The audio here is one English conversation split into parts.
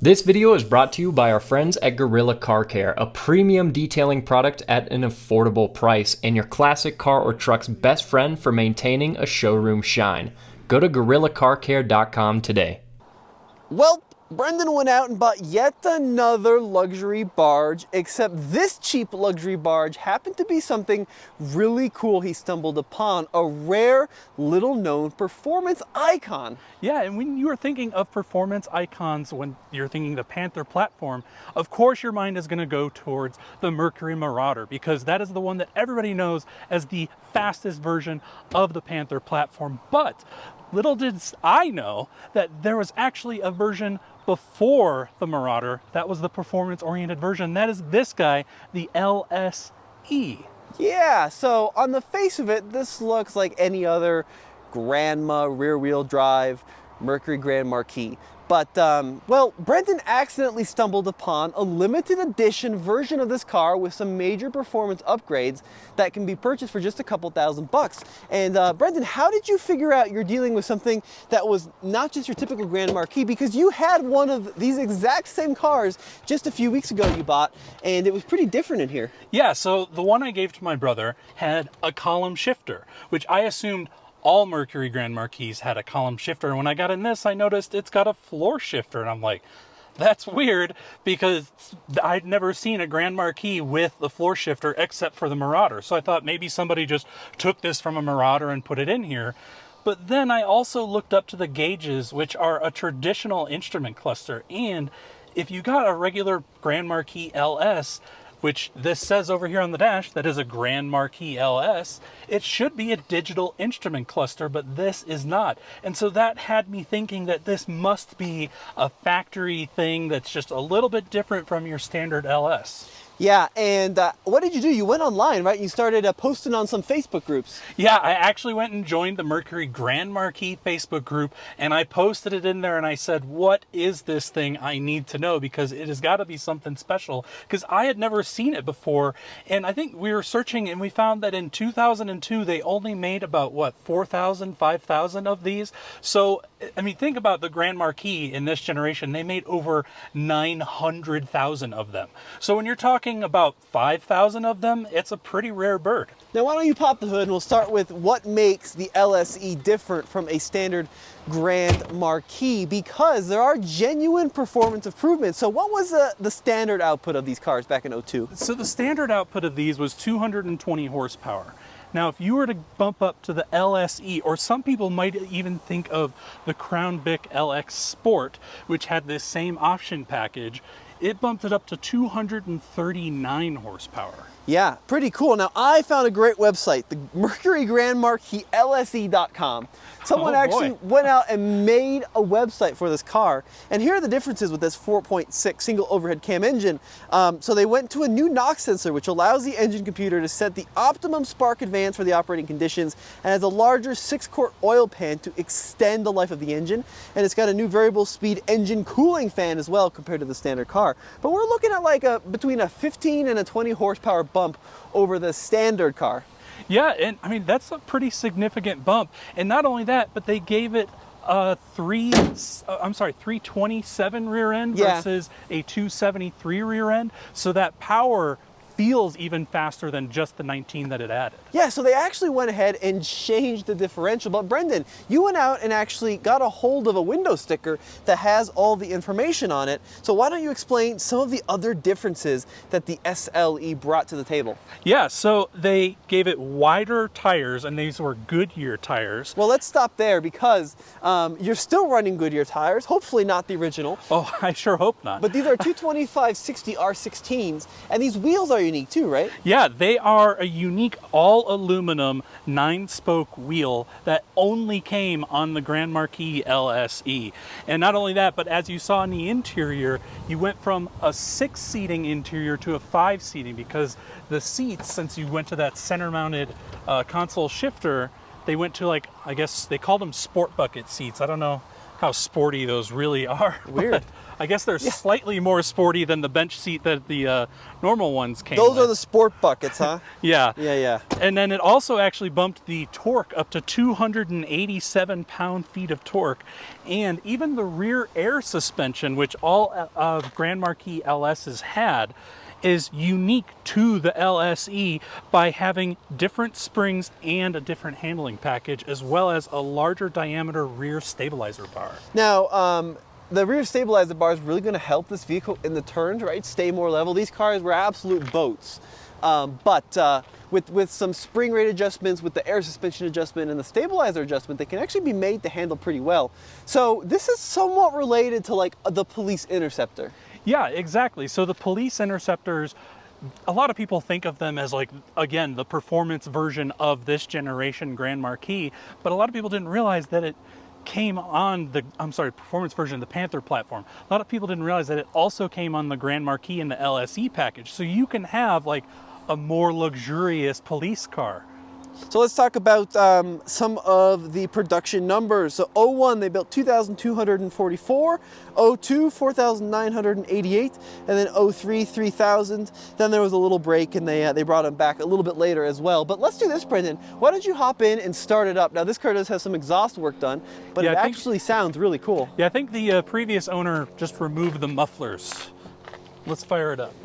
This video is brought to you by our friends at Gorilla Car Care, a premium detailing product at an affordable price and your classic car or truck's best friend for maintaining a showroom shine. Go to GorillaCarCare.com today. Well, Brendan went out and bought yet another luxury barge, except this cheap luxury barge happened to be something really cool he stumbled upon, a rare, little-known performance icon. Yeah, and when you are thinking of performance icons, when you're thinking the Panther platform, of course your mind is going to go towards the Mercury Marauder, because that is the one that everybody knows as the fastest version of the Panther platform. But little did I know that there was actually a version before the Marauder that was the performance-oriented version. That is this guy, the LSE. Yeah, so on the face of it, this looks like any other Grandma rear-wheel drive Mercury Grand Marquis. But, well, Brendan accidentally stumbled upon a limited edition version of this car with some major performance upgrades that can be purchased for just a couple $1,000s. And Brendan, how did you figure out you're dealing with something that was not just your typical Grand Marquis? Because you had one of these exact same cars just a few weeks ago you bought, and it was pretty different in here. Yeah, so the one I gave to my brother had a column shifter, which I assumed all Mercury Grand Marquis had a column shifter. And when I got in this, I noticed it's got a floor shifter. And I'm like, that's weird, because I'd never seen a Grand Marquis with the floor shifter except for the Marauder. So I thought maybe somebody just took this from a Marauder and put it in here. But then I also looked up to the gauges, which are a traditional instrument cluster. And if you got a regular Grand Marquis LS, which this says over here on the dash, that is a Grand Marquis LS, it should be a digital instrument cluster, but this is not. And so that had me thinking that this must be a factory thing that's just a little bit different from your standard LS. Yeah, and what did you do? You went online, right? You started posting on some Facebook groups. Yeah, I actually went and joined the Mercury Grand Marquis Facebook group, and I posted it in there, and I said, what is this thing? I need to know, because it has got to be something special, because I had never seen it before. And I think we were searching, and we found that in 2002, they only made about, what, 4,000, 5,000 of these? So, I mean, think about the Grand Marquis in this generation. They made over 900,000 of them. So when you're talking about 5,000 of them, it's a pretty rare bird. Now, why don't you pop the hood, and we'll start with what makes the LSE different from a standard Grand Marquis, because there are genuine performance improvements. So what was the standard output of these cars back in '02? So the standard output of these was 220 horsepower. Now, if you were to bump up to the LSE, or some people might even think of the Crown Vic LX Sport, which had this same option package, it bumped it up to 239 horsepower. Yeah, pretty cool. Now, I found a great website, the Mercury Grand Marquis LSE.com. Someone actually went out and made a website for this car. And here are the differences with this 4.6 single overhead cam engine. So they went to a new NOx sensor, which allows the engine computer to set the optimum spark advance for the operating conditions, and has a larger 6-quart oil pan to extend the life of the engine. And it's got a new variable speed engine cooling fan as well compared to the standard car. But we're looking at like between a 15 and a 20 horsepower bump over the standard car. Yeah, and I mean, that's a pretty significant bump. And not only that, but they gave it a 327 rear end versus a 273 rear end. So that power feels even faster than just the 19 that it added. Yeah, so they actually went ahead and changed the differential. But Brendan, you went out and actually got a hold of a window sticker that has all the information on it. So why don't you explain some of the other differences that the SLE brought to the table? Yeah, so they gave it wider tires, and these were Goodyear tires. Well, let's stop there, because you're still running Goodyear tires, hopefully not the original. Oh, I sure hope not. But these are 225/60 R16s, and these wheels are unique too, right? Yeah, they are a unique all aluminum 9-spoke wheel that only came on the Grand Marquis LSE. And not only that, but as you saw in the interior, you went from a 6-seating interior to a 5-seating, because the seats, since you went to that center mounted console shifter, they went to, like, I guess they called them sport bucket seats. I don't know how sporty those really are. Weird. I guess they're slightly more sporty than the bench seat that the normal ones came Those with. are the sport buckets, huh? Yeah. Yeah. And then it also actually bumped the torque up to 287 pound-feet of torque. And even the rear air suspension, which all Grand Marquis LSs had, is unique to the LSE by having different springs and a different handling package, as well as a larger diameter rear stabilizer bar. Now, the rear stabilizer bar is really going to help this vehicle in the turns, right? Stay more level. These cars were absolute boats. But with some spring rate adjustments, with the air suspension adjustment and the stabilizer adjustment, they can actually be made to handle pretty well. So this is somewhat related to like the Police Interceptor. Yeah, exactly. So the Police Interceptors, a lot of people think of them as like, again, the performance version of this generation Grand Marquis, but a lot of people didn't realize that it came on the, performance version of the Panther platform. A lot of people didn't realize that it also came on the Grand Marquis and the LSE package. So you can have like a more luxurious police car. So let's talk about some of the production numbers. So 01, they built 2,244, 02, 4,988, and then 03, 3,000. Then there was a little break and they brought them back a little bit later as well. But let's do this, Brendan. Why don't you hop in and start it up? Now this car does have some exhaust work done, but it actually sounds really cool. Yeah, I think the previous owner just removed the mufflers. Let's fire it up.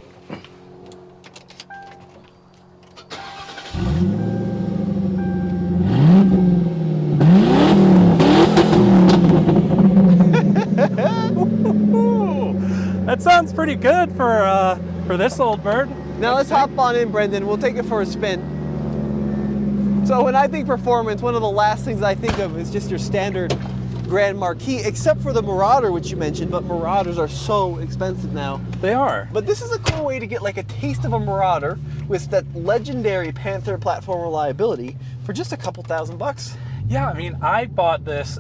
That sounds pretty good for this old bird. Now let's hop on in, Brendan. We'll take it for a spin. So when I think performance, one of the last things I think of is just your standard Grand Marquis, except for the Marauder, which you mentioned, but Marauders are so expensive now. They are. But this is a cool way to get like a taste of a Marauder with that legendary Panther platform reliability for just a couple $1,000. Yeah, I mean, I bought this.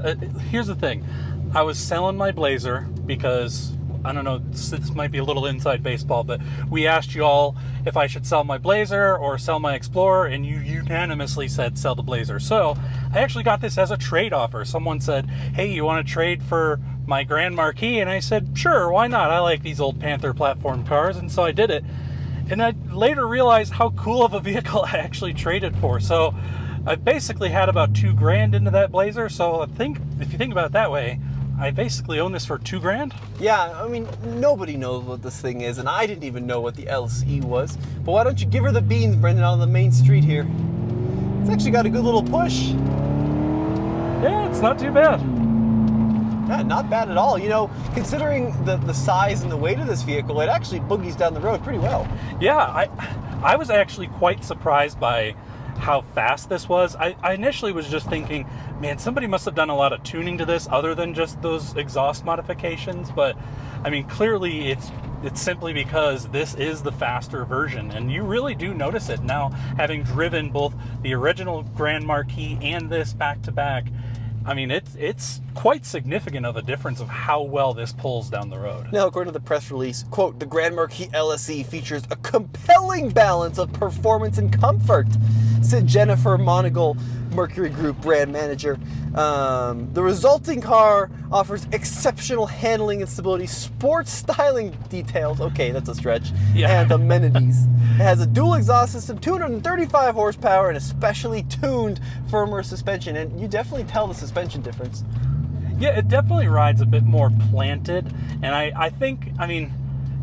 Here's the thing. I was selling my Blazer because, I don't know, this might be a little inside baseball, but we asked you all if I should sell my Blazer or sell my Explorer, and you unanimously said sell the Blazer. So I actually got this as a trade offer. Someone said, hey, you want to trade for my Grand Marquis? And I said, sure, why not? I like these old Panther platform cars, and so I did it. And I later realized how cool of a vehicle I actually traded for. So I basically had about $2,000 into that Blazer. So I think, if you think about it that way, I basically own this for $2,000. Yeah, I mean, nobody knows what this thing is, and I didn't even know what the LSE was. But why don't you give her the beans, Brendan, on the main street here? It's actually got a good little push. Yeah, it's not too bad. Yeah, not bad at all. You know, considering the size and the weight of this vehicle, it actually boogies down the road pretty well. Yeah, I was actually quite surprised by how fast this was. I initially was just thinking, man, somebody must have done a lot of tuning to this other than just those exhaust modifications. But I mean, clearly it's simply because this is the faster version, and you really do notice it now, having driven both the original Grand Marquis and this back to back. I mean, it's quite significant of a difference of how well this pulls down the road. Now, according to the press release, quote, the Grand Marquis LSE features a compelling balance of performance and comfort, said Jennifer Monagle, Mercury Group brand manager. The resulting car offers exceptional handling and stability, sports styling details, okay, that's a stretch, and amenities. It has a dual exhaust system, 235 horsepower, and a specially tuned firmer suspension, and you definitely tell the suspension difference. Yeah, it definitely rides a bit more planted, and I think, I mean,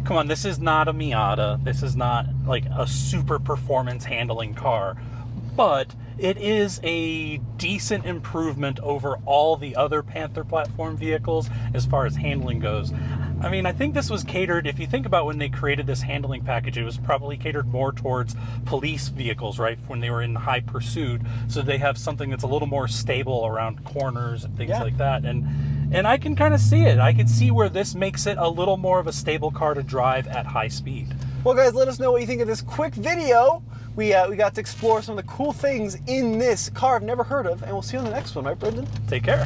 come on, this is not a Miata, this is not like a super performance handling car, but it is a decent improvement over all the other Panther platform vehicles as far as handling goes. I mean, I think this was catered, if you think about when they created this handling package, it was probably catered more towards police vehicles, right? When they were in high pursuit. So they have something that's a little more stable around corners and things like that. And I can kind of see it. I can see where this makes it a little more of a stable car to drive at high speed. Well, guys, let us know what you think of this quick video. We got to explore some of the cool things in this car I've never heard of, and we'll see you on the next one, right, Brendan? Take care.